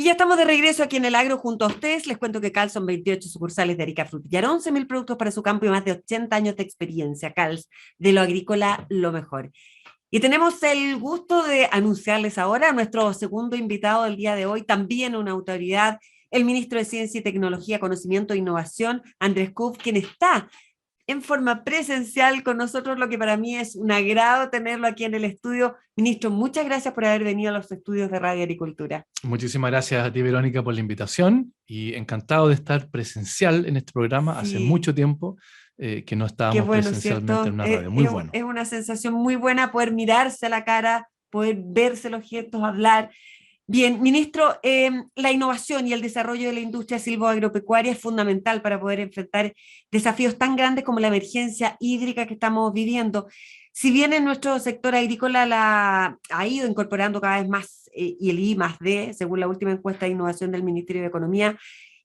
Y ya estamos de regreso aquí en el Agro junto a ustedes. Les cuento que CAL son 28 sucursales de Arica Frutillar, 11.000 productos para su campo y más de 80 años de experiencia. CAL, de lo agrícola, lo mejor. Y tenemos el gusto de anunciarles ahora a nuestro segundo invitado del día de hoy, también una autoridad, el ministro de Ciencia y Tecnología, Conocimiento e Innovación, Andrés Kuf, quien está en forma presencial con nosotros, lo que para mí es un agrado tenerlo aquí en el estudio. Ministro, muchas gracias por haber venido a los estudios de Radio Agricultura. Muchísimas gracias a ti, Verónica, por la invitación y encantado de estar presencial en este programa. Sí. Hace mucho tiempo que no estábamos bueno, presencialmente, ¿cierto?, en una radio. Muy bueno. Es una sensación muy buena poder mirarse a la cara, poder verse los gestos, hablar. Bien, ministro, la innovación y el desarrollo de la industria silvoagropecuaria es fundamental para poder enfrentar desafíos tan grandes como la emergencia hídrica que estamos viviendo. Si bien en nuestro sector agrícola ha ido incorporando cada vez más, y el I+D, según la última encuesta de innovación del Ministerio de Economía,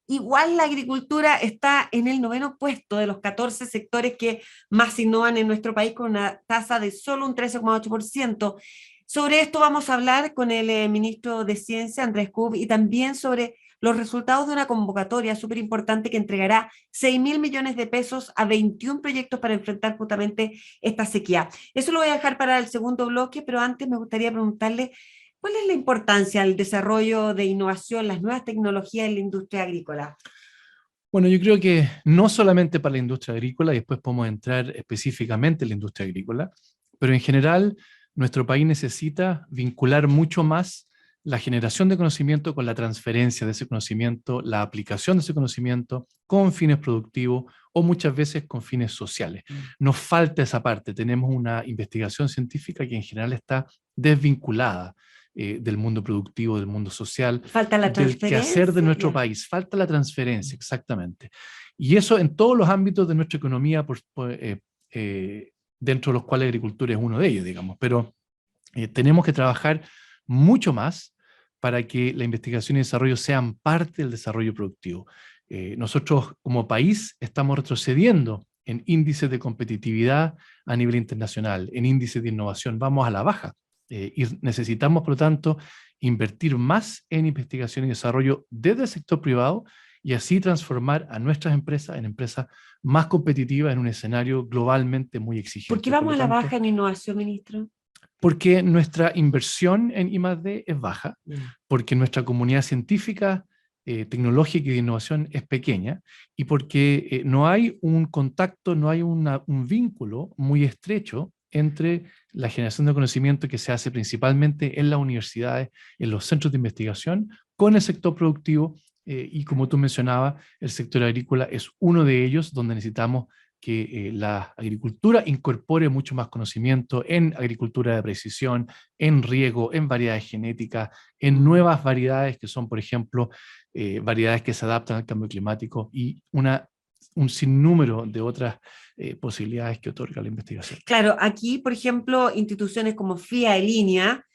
igual la agricultura está en el 9º puesto de los 14 sectores que más innovan en nuestro país, con una tasa de solo un 13,8%. Sobre esto vamos a hablar con el ministro de Ciencia, Andrés Kuf, y también sobre los resultados de una convocatoria súper importante que entregará 6.000 millones de pesos a 21 proyectos para enfrentar justamente esta sequía. Eso lo voy a dejar para el segundo bloque, pero antes me gustaría preguntarle ¿cuál es la importancia del desarrollo de innovación, las nuevas tecnologías en la industria agrícola? Bueno, yo creo que no solamente para la industria agrícola, y después podemos entrar específicamente en la industria agrícola, pero en general nuestro país necesita vincular mucho más la generación de conocimiento con la transferencia de ese conocimiento, la aplicación de ese conocimiento con fines productivos o muchas veces con fines sociales. Nos falta esa parte. Tenemos una investigación científica que en general está desvinculada del mundo productivo, del mundo social, falta la del quehacer de nuestro país. Falta la transferencia, exactamente. Y eso en todos los ámbitos de nuestra economía, dentro de los cuales la agricultura es uno de ellos, digamos. Pero tenemos que trabajar mucho más para que la investigación y desarrollo sean parte del desarrollo productivo. Nosotros como país estamos retrocediendo en índices de competitividad a nivel internacional, en índices de innovación, vamos a la baja. Y necesitamos, por lo tanto, invertir más en investigación y desarrollo desde el sector privado y así transformar a nuestras empresas en empresas más competitivas en un escenario globalmente muy exigente. ¿Por qué vamos a la baja en innovación, ministro? Porque nuestra inversión en I+D es baja, porque nuestra comunidad científica, tecnológica y de innovación es pequeña, y porque no hay un contacto, no hay un vínculo muy estrecho entre la generación de conocimiento que se hace principalmente en las universidades, en los centros de investigación, con el sector productivo, y como tú mencionabas, el sector agrícola es uno de ellos donde necesitamos que la agricultura incorpore mucho más conocimiento en agricultura de precisión, en riego, en variedades genéticas, en nuevas variedades que son, por ejemplo, variedades que se adaptan al cambio climático y un sinnúmero de otras posibilidades que otorga la investigación. Claro, aquí, por ejemplo, instituciones como FIA y Línea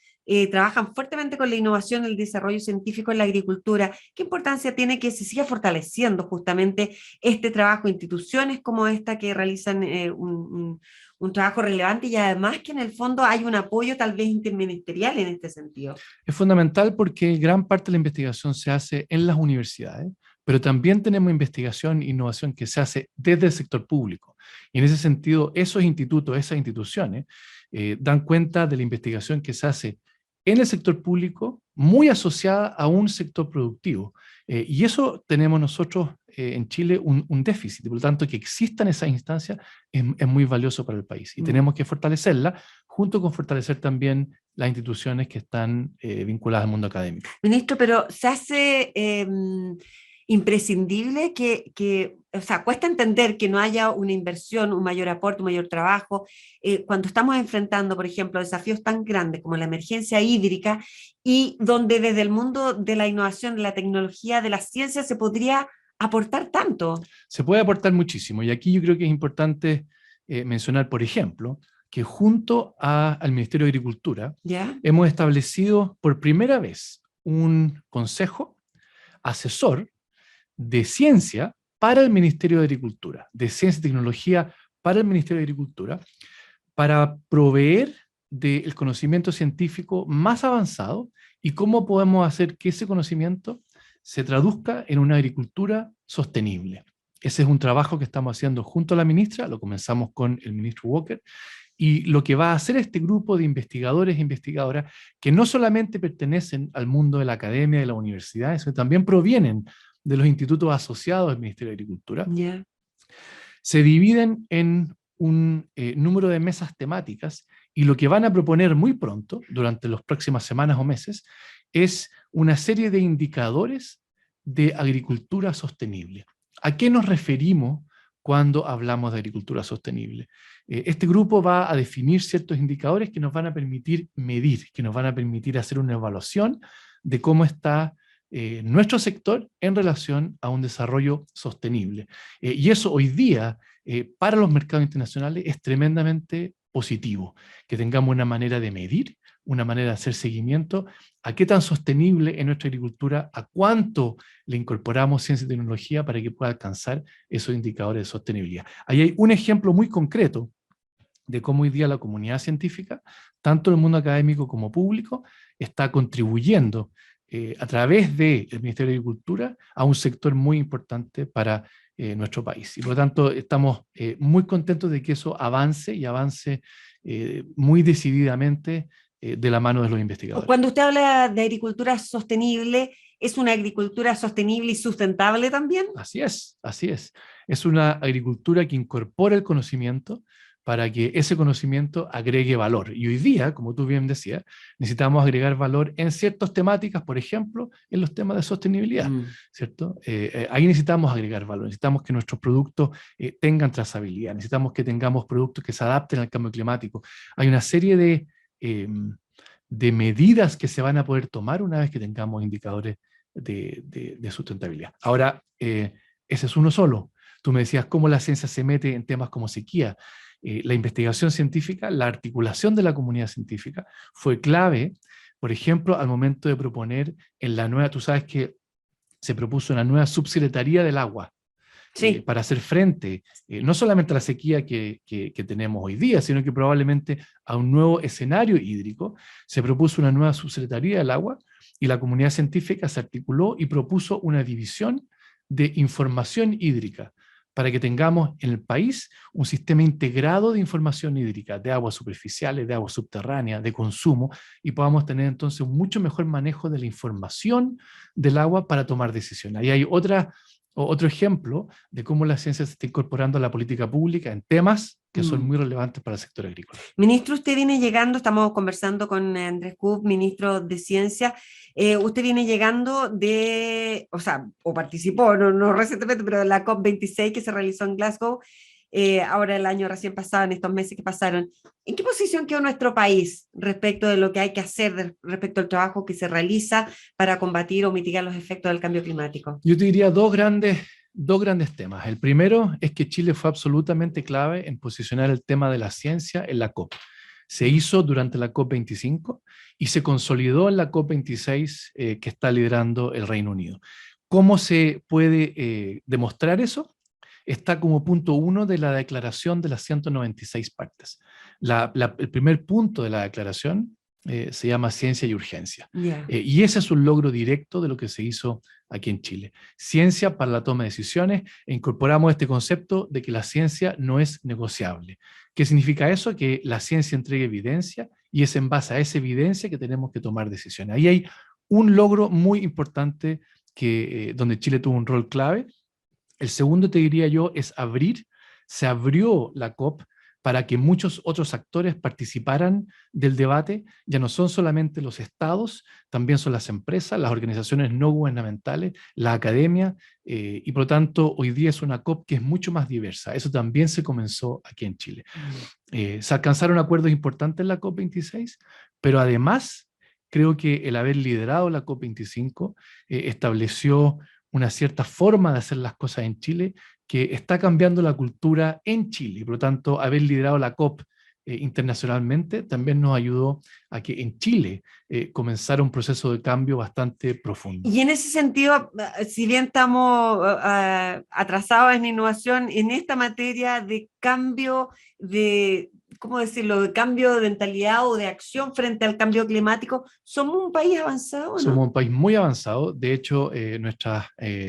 trabajan fuertemente con la innovación y el desarrollo científico en la agricultura. ¿Qué importancia tiene que se siga fortaleciendo justamente este trabajo? Instituciones como esta que realizan un trabajo relevante y además que en el fondo hay un apoyo tal vez interministerial en este sentido. Es fundamental porque gran parte de la investigación se hace en las universidades, pero también tenemos investigación e innovación que se hace desde el sector público. Y en ese sentido, esos institutos, esas instituciones, dan cuenta de la investigación que se hace en el sector público, muy asociada a un sector productivo. Y eso tenemos nosotros en Chile un déficit. Por lo tanto, que existan esas instancias es muy valioso para el país. Y tenemos que fortalecerla, junto con fortalecer también las instituciones que están vinculadas al mundo académico. Ministro, pero se hace imprescindible o sea, cuesta entender que no haya una inversión, un mayor aporte, un mayor trabajo, cuando estamos enfrentando, por ejemplo, desafíos tan grandes como la emergencia hídrica y donde desde el mundo de la innovación, de la tecnología, de la ciencia se podría aportar tanto. Se puede aportar muchísimo y aquí yo creo que es importante mencionar, por ejemplo, que junto al Ministerio de Agricultura hemos establecido por primera vez un consejo asesor de ciencia para el Ministerio de Agricultura, de ciencia y tecnología para el Ministerio de Agricultura, para proveer del conocimiento científico más avanzado y cómo podemos hacer que ese conocimiento se traduzca en una agricultura sostenible. Ese es un trabajo que estamos haciendo junto a la ministra, lo comenzamos con el ministro Walker, y lo que va a hacer este grupo de investigadores e investigadoras, que no solamente pertenecen al mundo de la academia y de la universidad, sino también provienen de los institutos asociados al Ministerio de Agricultura, Yeah. se dividen en un número de mesas temáticas, y lo que van a proponer muy pronto, durante las próximas semanas o meses, es una serie de indicadores de agricultura sostenible. ¿A qué nos referimos cuando hablamos de agricultura sostenible? Este grupo va a definir ciertos indicadores que nos van a permitir medir, que nos van a permitir hacer una evaluación de cómo está nuestro sector en relación a un desarrollo sostenible. Y eso hoy día, para los mercados internacionales, es tremendamente positivo, que tengamos una manera de medir, una manera de hacer seguimiento a qué tan sostenible es nuestra agricultura, a cuánto le incorporamos ciencia y tecnología para que pueda alcanzar esos indicadores de sostenibilidad. Ahí hay un ejemplo muy concreto de cómo hoy día la comunidad científica, tanto el mundo académico como público, está contribuyendo a través del Ministerio de Agricultura a un sector muy importante para nuestro país. Y por lo tanto estamos muy contentos de que eso avance y avance muy decididamente de la mano de los investigadores. Cuando usted habla de agricultura sostenible, ¿es una agricultura sostenible y sustentable también? Así es, así es. Es una agricultura que incorpora el conocimiento para que ese conocimiento agregue valor. Y hoy día, como tú bien decías, necesitamos agregar valor en ciertas temáticas, por ejemplo, en los temas de sostenibilidad, ¿cierto? Ahí necesitamos agregar valor, necesitamos que nuestros productos tengan trazabilidad, necesitamos que tengamos productos que se adapten al cambio climático. Hay una serie de medidas que se van a poder tomar una vez que tengamos indicadores de sustentabilidad. Ahora, ese es uno solo. Tú me decías cómo la ciencia se mete en temas como sequía. La investigación científica, la articulación de la comunidad científica fue clave, por ejemplo, al momento de proponer en la nueva, tú sabes que se propuso una nueva subsecretaría del agua, Sí. para hacer frente no solamente a la sequía que tenemos hoy día, sino que probablemente a un nuevo escenario hídrico. Se propuso una nueva subsecretaría del agua y la comunidad científica se articuló y propuso una división de información hídrica, para que tengamos en el país un sistema integrado de información hídrica, de aguas superficiales, de aguas subterráneas, de consumo, y podamos tener entonces un mucho mejor manejo de la información del agua para tomar decisiones. Ahí hay otro ejemplo de cómo la ciencia se está incorporando a la política pública en temas que son muy relevantes para el sector agrícola. Ministro, usted viene llegando, estamos conversando con Andrés Kub, ministro de Ciencia, usted viene llegando o participó, no recientemente, pero de la COP26 que se realizó en Glasgow, ahora el año recién pasado, en estos meses que pasaron. ¿En qué posición quedó nuestro país respecto de lo que hay que hacer, respecto al trabajo que se realiza para combatir o mitigar los efectos del cambio climático? Yo te diría dos grandes temas. El primero es que Chile fue absolutamente clave en posicionar el tema de la ciencia en la COP. Se hizo durante la COP25 y se consolidó en la COP26 que está liderando el Reino Unido. ¿Cómo se puede demostrar eso? Está como punto 1 de la declaración de las 196 partes. El primer punto de la declaración se llama ciencia y urgencia. Yeah. Y ese es un logro directo de lo que se hizo aquí en Chile. Ciencia para la toma de decisiones, e incorporamos este concepto de que la ciencia no es negociable. ¿Qué significa eso? Que la ciencia entrega evidencia y es en base a esa evidencia que tenemos que tomar decisiones. Ahí hay un logro muy importante donde Chile tuvo un rol clave. El segundo, te diría yo, es se abrió la COP para que muchos otros actores participaran del debate. Ya no son solamente los estados, también son las empresas, las organizaciones no gubernamentales, la academia, y por lo tanto hoy día es una COP que es mucho más diversa. Eso también se comenzó aquí en Chile. Se alcanzaron acuerdos importantes en la COP26, pero además creo que el haber liderado la COP25 estableció una cierta forma de hacer las cosas en Chile que está cambiando la cultura en Chile, y por lo tanto haber liderado la COP internacionalmente también nos ayudó a que en Chile comenzara un proceso de cambio bastante profundo. Y en ese sentido, si bien estamos atrasados en innovación, en esta materia de cambio de ¿cómo decirlo?, de cambio de mentalidad o de acción frente al cambio climático. ¿Somos un país avanzado o no? Somos un país muy avanzado. De hecho, nuestras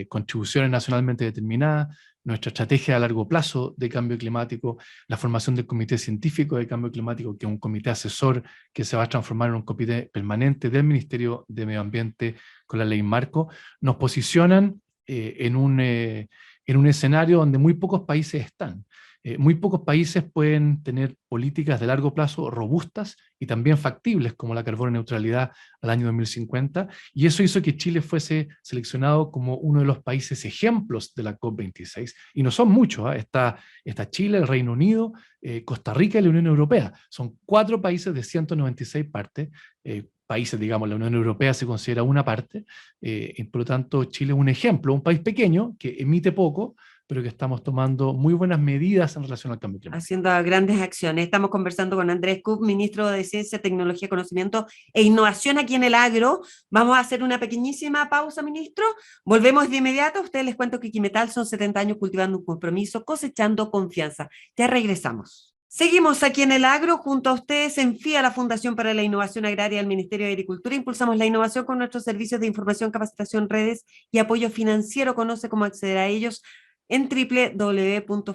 contribuciones nacionalmente determinadas, nuestra estrategia a largo plazo de cambio climático, la formación del Comité Científico de Cambio Climático, que es un comité asesor que se va a transformar en un comité permanente del Ministerio de Medio Ambiente con la ley marco, nos posicionan en un escenario donde muy pocos países están. Muy pocos países pueden tener políticas de largo plazo robustas y también factibles, como la carbono neutralidad al año 2050, y eso hizo que Chile fuese seleccionado como uno de los países ejemplos de la COP26. Y no son muchos, ¿eh? Está Chile, el Reino Unido, Costa Rica y la Unión Europea. Son 4 países de 196 partes. Países, digamos, la Unión Europea se considera una parte, y por lo tanto Chile es un ejemplo, un país pequeño que emite poco, pero que estamos tomando muy buenas medidas en relación al cambio climático. Haciendo grandes acciones. Estamos conversando con Andrés Kubb, ministro de Ciencia, Tecnología, Conocimiento e Innovación aquí en el Agro. Vamos a hacer una pequeñísima pausa, ministro. Volvemos de inmediato. A ustedes les cuento que Quimetal son 70 años cultivando un compromiso, cosechando confianza. Ya regresamos. Seguimos aquí en el Agro, junto a ustedes en FIA, la Fundación para la Innovación Agraria del Ministerio de Agricultura. Impulsamos la innovación con nuestros servicios de información, capacitación, redes y apoyo financiero. Conoce cómo acceder a ellos en www.fia.cl.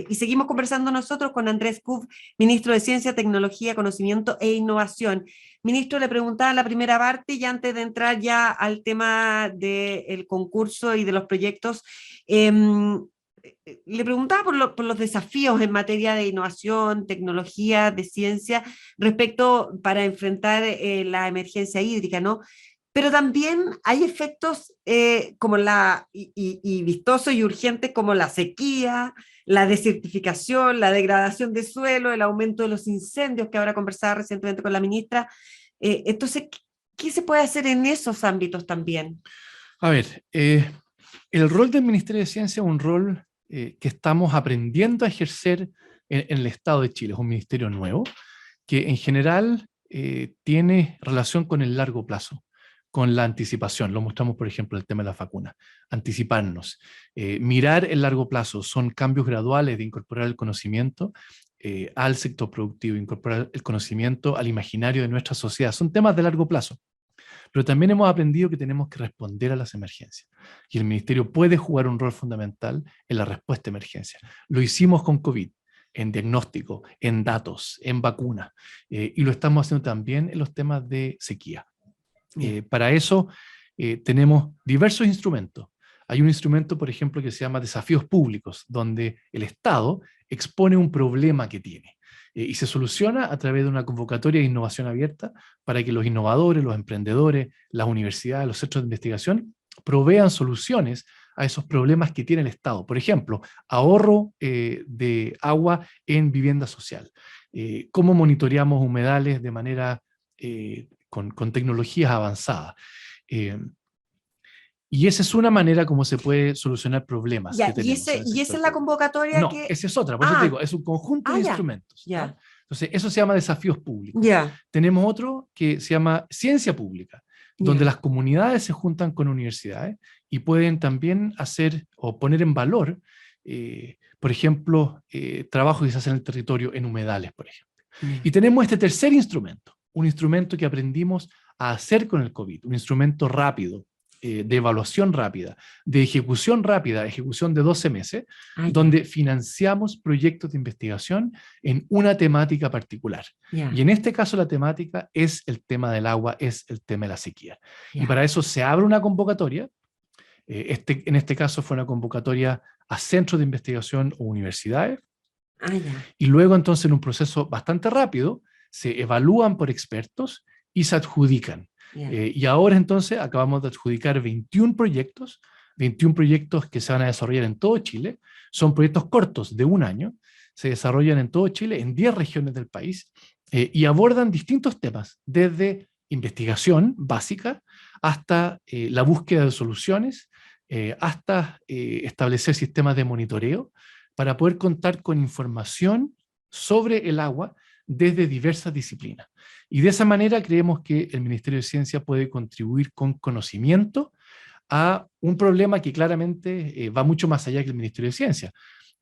Y seguimos conversando nosotros con Andrés Kubb, ministro de Ciencia, Tecnología, Conocimiento e Innovación. Ministro, le preguntaba en la primera parte, y antes de entrar ya al tema del concurso y de los proyectos, le preguntaba por los desafíos en materia de innovación, tecnología, de ciencia, respecto para enfrentar la emergencia hídrica, ¿no? Pero también hay efectos como y vistosos y urgentes como la sequía, la desertificación, la degradación de suelo, el aumento de los incendios, que ahora conversaba recientemente con la ministra. Entonces, ¿qué se puede hacer en esos ámbitos también? A ver, el rol del Ministerio de Ciencia es un rol que estamos aprendiendo a ejercer en el Estado de Chile. Es un ministerio nuevo que en general tiene relación con el largo plazo, con la anticipación. Lo mostramos, por ejemplo, el tema de las vacunas. Anticiparnos, mirar el largo plazo, son cambios graduales de incorporar el conocimiento al sector productivo, incorporar el conocimiento al imaginario de nuestra sociedad. Son temas de largo plazo. Pero también hemos aprendido que tenemos que responder a las emergencias. Y el Ministerio puede jugar un rol fundamental en la respuesta a emergencias. Lo hicimos con COVID, en diagnóstico, en datos, en vacunas. Y lo estamos haciendo también en los temas de sequía. Para eso tenemos diversos instrumentos. Hay un instrumento, por ejemplo, que se llama desafíos públicos, donde el Estado expone un problema que tiene y se soluciona a través de una convocatoria de innovación abierta para que los innovadores, los emprendedores, las universidades, los centros de investigación provean soluciones a esos problemas que tiene el Estado. Por ejemplo, ahorro de agua en vivienda social. ¿Cómo monitoreamos humedales de manera con tecnologías avanzadas? Y esa es una manera como se puede solucionar problemas. Ya, que tenemos y esa es la convocatoria no, esa es otra, por eso te digo, es un conjunto de instrumentos. Ya. ¿No? Entonces, eso se llama desafíos públicos. Ya. Tenemos otro que se llama ciencia pública, donde las comunidades se juntan con universidades y pueden también hacer o poner en valor, por ejemplo, trabajos que se hacen en el territorio en humedales, por ejemplo. Y tenemos este tercer instrumento, un instrumento que aprendimos a hacer con el COVID, un instrumento rápido, de evaluación rápida, de ejecución rápida, ejecución de 12 meses, donde financiamos proyectos de investigación en una temática particular. Y en este caso la temática es el tema del agua, es el tema de la sequía. Y para eso se abre una convocatoria, en este caso fue una convocatoria a centros de investigación o universidades, y luego entonces en un proceso bastante rápido se evalúan por expertos y se adjudican. Y ahora entonces acabamos de adjudicar 21 proyectos que se van a desarrollar en todo Chile. Son proyectos cortos de 1 año, se desarrollan en todo Chile, en 10 regiones del país, y abordan distintos temas, desde investigación básica hasta la búsqueda de soluciones, hasta establecer sistemas de monitoreo para poder contar con información sobre el agua desde diversas disciplinas. Y de esa manera creemos que el Ministerio de Ciencia puede contribuir con conocimiento a un problema que claramente va mucho más allá que el Ministerio de Ciencia.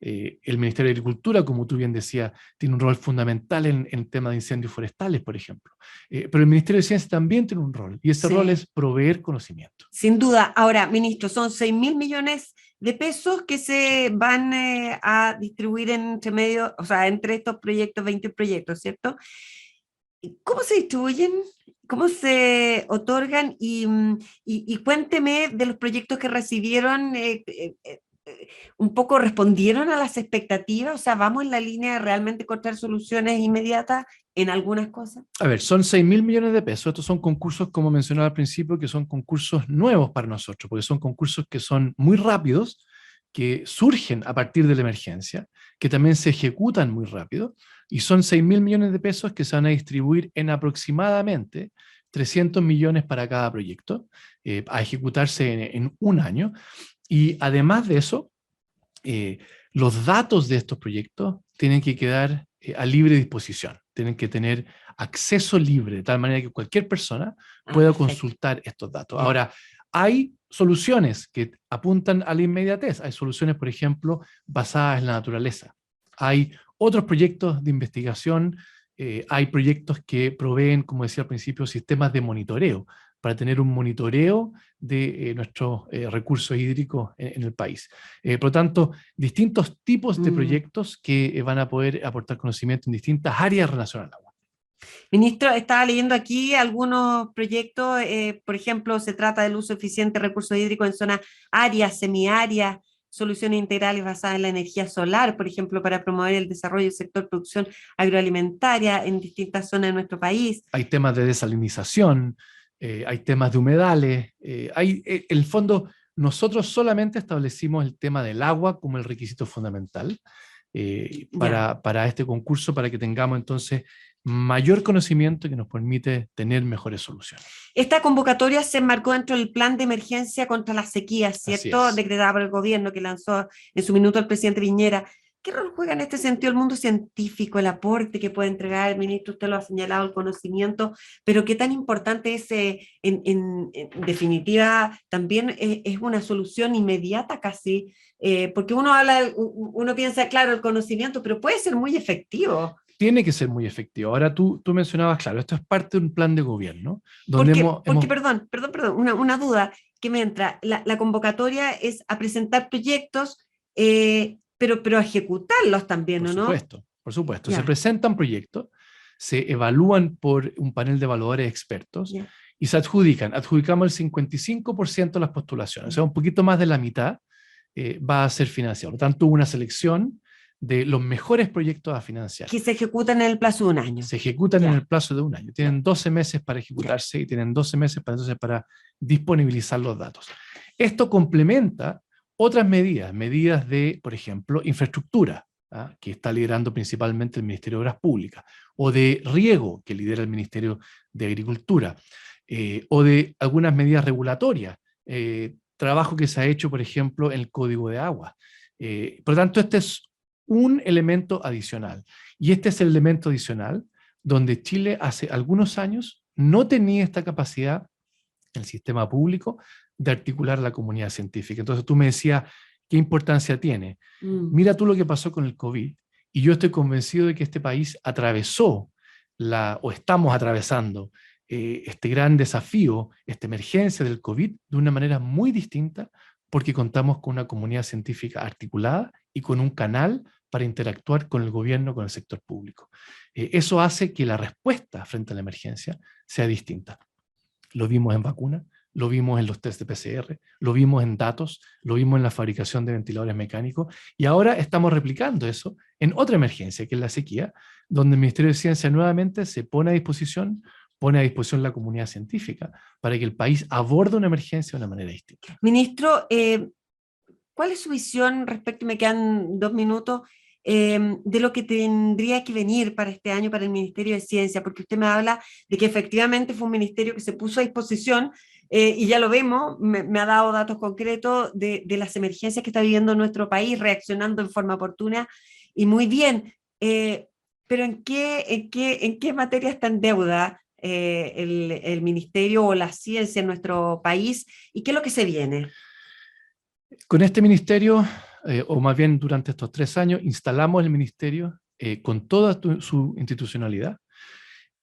El Ministerio de Agricultura, como tú bien decías, tiene un rol fundamental en el tema de incendios forestales, por ejemplo. Pero el Ministerio de Ciencia también tiene un rol, y ese rol es proveer conocimiento. Sin duda. Ahora, ministro, son 6.000 millones de pesos que se van a distribuir entre medio, o sea, entre estos proyectos, 20 proyectos, ¿cierto? ¿Cómo se distribuyen? ¿Cómo se otorgan? Y cuénteme de los proyectos que recibieron, un poco respondieron a las expectativas, o sea, vamos en la línea de realmente encontrar soluciones inmediatas en algunas cosas. A ver, son 6.000 millones de pesos. Estos son concursos, como mencionaba al principio, que son concursos nuevos para nosotros, porque son concursos que son muy rápidos, que surgen a partir de la emergencia, que también se ejecutan muy rápido, y son 6.000 millones de pesos que se van a distribuir en aproximadamente 300 millones para cada proyecto, a ejecutarse en un año. Y además de eso, los datos de estos proyectos tienen que quedar a libre disposición, tienen que tener acceso libre, de tal manera que cualquier persona pueda consultar estos datos. Ahora, hay soluciones que apuntan a la inmediatez, hay soluciones, por ejemplo, basadas en la naturaleza. Hay otros proyectos de investigación, hay proyectos que proveen, como decía al principio, sistemas de monitoreo, para tener un monitoreo de nuestros recursos hídricos en el país. Por lo tanto, distintos tipos de proyectos que van a poder aportar conocimiento en distintas áreas relacionadas al agua. Ministro, estaba leyendo aquí algunos proyectos, por ejemplo, se trata del uso eficiente de recursos hídricos en zonas áreas, semiáreas, soluciones integrales basadas en la energía solar, por ejemplo, para promover el desarrollo del sector de producción agroalimentaria en distintas zonas de nuestro país. Hay temas de desalinización, hay temas de humedales, en el fondo nosotros solamente establecimos el tema del agua como el requisito fundamental para este concurso, para que tengamos entonces mayor conocimiento que nos permite tener mejores soluciones. Esta convocatoria se enmarcó dentro del plan de emergencia contra las sequías, ¿cierto? Decretada por el gobierno, que lanzó en su minuto el presidente Piñera. ¿Qué rol juega en este sentido el mundo científico, el aporte que puede entregar el ministro? Usted lo ha señalado, el conocimiento, pero qué tan importante es, en definitiva, también es una solución inmediata casi, porque uno piensa, claro, el conocimiento, pero puede ser muy efectivo. Tiene que ser muy efectivo. Ahora tú mencionabas, claro, esto es parte de un plan de gobierno. Perdón, una duda que me entra. La convocatoria es a presentar proyectos, pero a ejecutarlos también, ¿o no? Por supuesto. Se presentan proyectos, se evalúan por un panel de evaluadores expertos y se adjudican. Adjudicamos el 55% de las postulaciones, o sea, un poquito más de la mitad va a ser financiado. Por lo tanto, hubo una selección de los mejores proyectos a financiar. Que se ejecutan en el plazo de un año. Se ejecutan en el plazo de un año. Tienen 12 meses para ejecutarse y tienen 12 meses para disponibilizar los datos. Esto complementa otras medidas de, por ejemplo, infraestructura, que está liderando principalmente el Ministerio de Obras Públicas, o de riego, que lidera el Ministerio de Agricultura, o de algunas medidas regulatorias, trabajo que se ha hecho, por ejemplo, en el Código de Agua. Por lo tanto, este es un elemento adicional. Y este es el elemento adicional donde Chile hace algunos años no tenía esta capacidad, el sistema público, de articular la comunidad científica. Entonces tú me decías, ¿qué importancia tiene? Mira tú lo que pasó con el COVID, y yo estoy convencido de que este país atravesó, o estamos atravesando, este gran desafío, esta emergencia del COVID, de una manera muy distinta, porque contamos con una comunidad científica articulada y con un canal para interactuar con el gobierno, con el sector público. Eso hace que la respuesta frente a la emergencia sea distinta. Lo vimos en vacunas, lo vimos en los test de PCR, lo vimos en datos, lo vimos en la fabricación de ventiladores mecánicos, y ahora estamos replicando eso en otra emergencia, que es la sequía, donde el Ministerio de Ciencia nuevamente se pone a disposición la comunidad científica para que el país aborde una emergencia de una manera distinta. Ministro, ¿cuál es su visión respecto, me quedan 2 minutos, de lo que tendría que venir para este año para el Ministerio de Ciencia? Porque usted me habla de que efectivamente fue un ministerio que se puso a disposición, y ya lo vemos, me ha dado datos concretos de las emergencias que está viviendo nuestro país, reaccionando en forma oportuna y muy bien, pero ¿en qué materia está en deuda el ministerio o la ciencia en nuestro país, y qué es lo que se viene? Con este ministerio o más bien durante estos 3 años, instalamos el ministerio con toda su institucionalidad.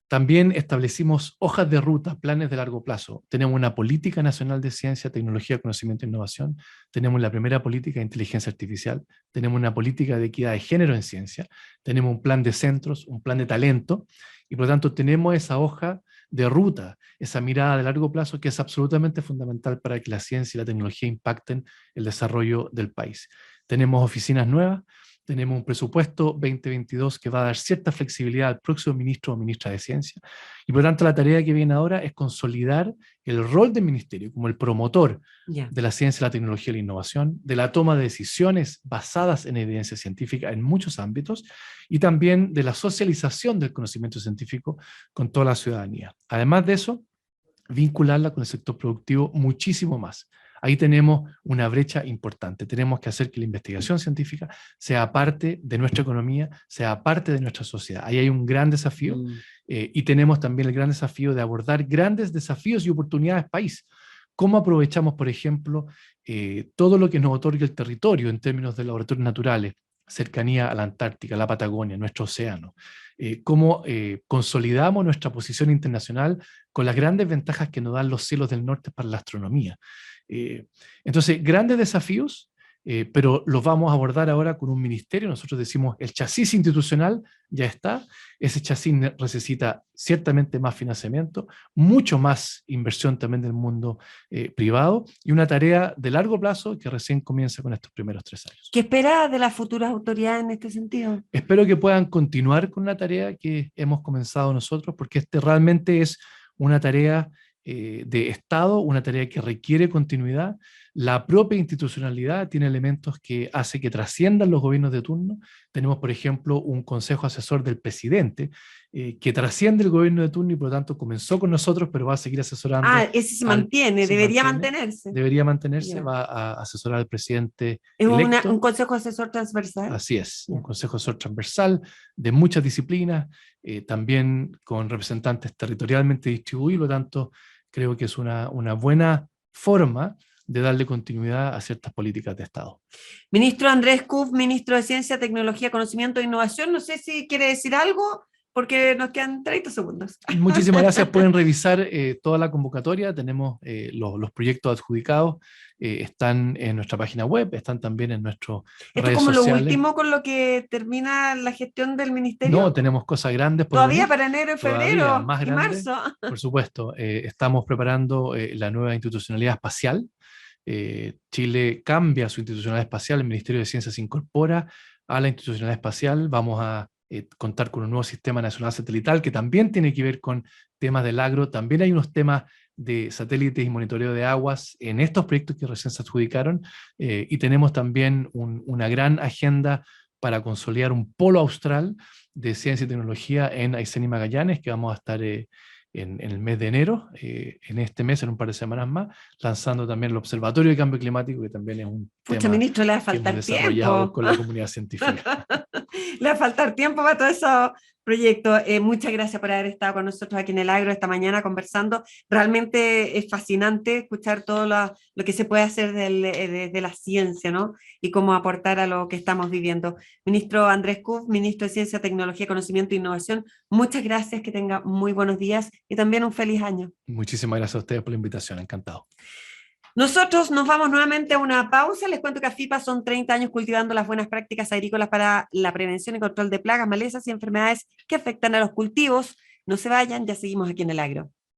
También establecimos hojas de ruta, planes de largo plazo. Tenemos una política nacional de ciencia, tecnología, conocimiento e innovación. Tenemos la primera política de inteligencia artificial. Tenemos una política de equidad de género en ciencia. Tenemos un plan de centros, un plan de talento. Y por lo tanto tenemos esa hoja de ruta, esa mirada de largo plazo que es absolutamente fundamental para que la ciencia y la tecnología impacten el desarrollo del país. Tenemos oficinas nuevas. Tenemos un presupuesto 2022 que va a dar cierta flexibilidad al próximo ministro o ministra de Ciencia. Y por lo tanto, la tarea que viene ahora es consolidar el rol del ministerio como el promotor de la ciencia, la tecnología y la innovación, de la toma de decisiones basadas en evidencia científica en muchos ámbitos y también de la socialización del conocimiento científico con toda la ciudadanía. Además de eso, vincularla con el sector productivo muchísimo más. Ahí tenemos una brecha importante. Tenemos que hacer que la investigación científica sea parte de nuestra economía, sea parte de nuestra sociedad. Ahí hay un gran desafío y tenemos también el gran desafío de abordar grandes desafíos y oportunidades país. ¿Cómo aprovechamos, por ejemplo, todo lo que nos otorga el territorio en términos de laboratorios naturales, cercanía a la Antártica, a la Patagonia, nuestro océano? Cómo consolidamos nuestra posición internacional con las grandes ventajas que nos dan los cielos del norte para la astronomía. Entonces, grandes desafíos, pero los vamos a abordar ahora con un ministerio. Nosotros decimos, el chasis institucional ya está, ese chasis necesita ciertamente más financiamiento, mucho más inversión también del mundo privado y una tarea de largo plazo que recién comienza con estos primeros 3 años. ¿Qué espera de las futuras autoridades en este sentido? Espero que puedan continuar con la tarea que hemos comenzado nosotros, porque este realmente es una tarea de Estado, una tarea que requiere continuidad. La propia institucionalidad tiene elementos que hace que trasciendan los gobiernos de turno. Tenemos, por ejemplo, un consejo asesor del presidente que trasciende el gobierno de turno y por lo tanto comenzó con nosotros, pero va a seguir asesorando. Ese se mantiene, debería mantenerse. Debería mantenerse, va a asesorar al presidente Es electo. un consejo asesor transversal. Así es, un consejo asesor transversal de muchas disciplinas, también con representantes territorialmente distribuidos, por lo tanto, creo que es una buena forma de darle continuidad a ciertas políticas de Estado. Ministro Andrés Kuf, ministro de Ciencia, Tecnología, Conocimiento e Innovación, no sé si quiere decir algo, porque nos quedan 30 segundos. Muchísimas gracias. Pueden revisar toda la convocatoria. Tenemos los proyectos adjudicados, están en nuestra página web, están también en nuestras redes sociales. ¿Esto es como lo último con lo que termina la gestión del ministerio? No, tenemos cosas grandes por todavía venir. Para enero y febrero más y grandes, marzo. Por supuesto, estamos preparando la nueva institucionalidad espacial. Chile cambia su institucionalidad espacial, el Ministerio de Ciencia se incorpora a la institucionalidad espacial. Vamos a contar con un nuevo sistema nacional satelital que también tiene que ver con temas del agro. También hay unos temas de satélites y monitoreo de aguas en estos proyectos que recién se adjudicaron, y tenemos también una gran agenda para consolidar un polo austral de ciencia y tecnología en Aysén y Magallanes, que vamos a estar en el mes de enero, en este mes, en un par de semanas más, lanzando también el Observatorio de Cambio Climático, que también es un tema ministro, le va a que faltar hemos desarrollado tiempo con la comunidad científica. Le va a faltar tiempo para todo eso proyecto. Muchas gracias por haber estado con nosotros aquí en el Agro esta mañana conversando. Realmente es fascinante escuchar todo lo que se puede hacer desde la ciencia, ¿no? Y cómo aportar a lo que estamos viviendo. Ministro Andrés Kuf, ministro de Ciencia, Tecnología, Conocimiento e Innovación, muchas gracias, que tenga muy buenos días y también un feliz año. Muchísimas gracias a ustedes por la invitación, encantado. Nosotros nos vamos nuevamente a una pausa. Les cuento que AFIPA son 30 años cultivando las buenas prácticas agrícolas para la prevención y control de plagas, malezas y enfermedades que afectan a los cultivos. No se vayan, ya seguimos aquí en el Agro.